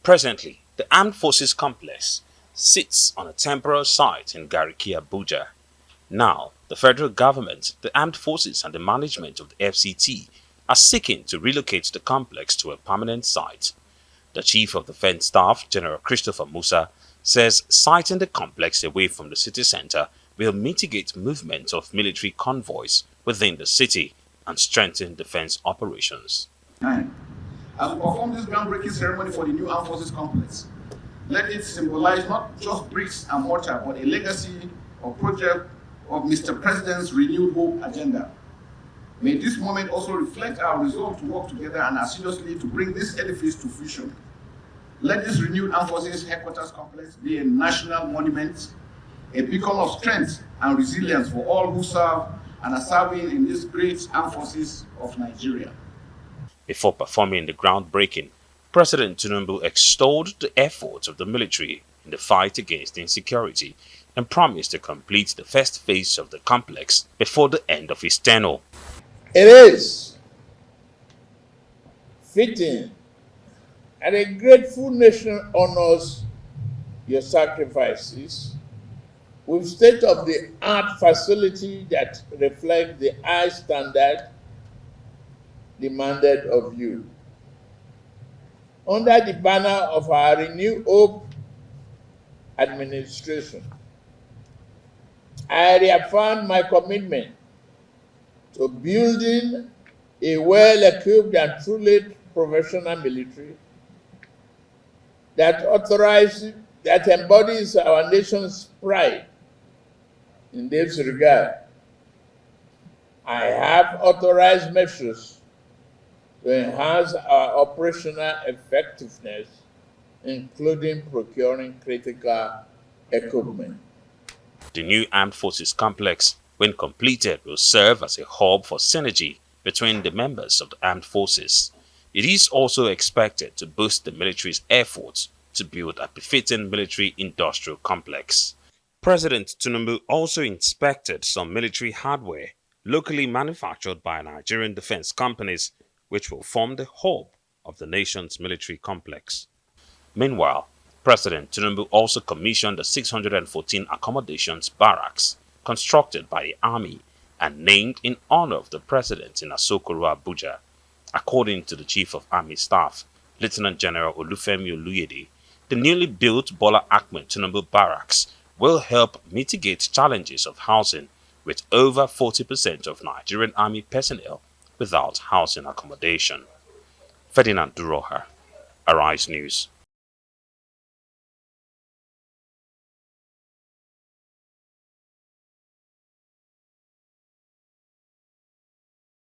Presently, the Armed Forces Complex sits on a temporary site in Gariki, Abuja. Now, the federal government, the armed forces and the management of the FCT are seeking to relocate the complex to a permanent site. The Chief of Defense Staff, General Christopher Musa, says siting the complex away from the city center will mitigate movement of military convoys within the city and strengthen defense operations. As we perform this groundbreaking ceremony for the new Armed Forces Complex, let it symbolize not just bricks and mortar, but a legacy of project of Mr. President's renewed hope agenda. May this moment also reflect our resolve to work together and assiduously to bring this edifice to fruition. Let this renewed Armed Forces Headquarters Complex be a national monument, a beacon of strength and resilience for all who serve and are serving in these great armed forces of Nigeria. Before performing the groundbreaking, President Tinubu extolled the efforts of the military in the fight against insecurity and promised to complete the first phase of the complex before the end of his tenure. It is fitting and a grateful nation honors your sacrifices with state-of-the-art facility that reflect the high standard demanded of you. Under the banner of our Renewed Hope administration, I reaffirm my commitment to building a well-equipped and truly professional military that embodies our nation's pride. In this regard, I have authorized measures to enhance our operational effectiveness, including procuring critical equipment. The new Armed Forces Complex, when completed, will serve as a hub for synergy between the members of the armed forces. It is also expected to boost the military's efforts to build a befitting military-industrial complex. President Tinubu also inspected some military hardware locally manufactured by Nigerian defense companies, which will form the hub of the nation's military complex. Meanwhile, President Tinubu also commissioned the 614 accommodations barracks constructed by the army and named in honor of the president in Asokoro, Abuja. According to the Chief of Army Staff, Lieutenant General Olufemi Oluyede, the newly built Bola Ahmed Tinubu barracks will help mitigate challenges of housing, with over 40% of Nigerian army personnel without housing accommodation. Ferdinand Duroha, Arise News.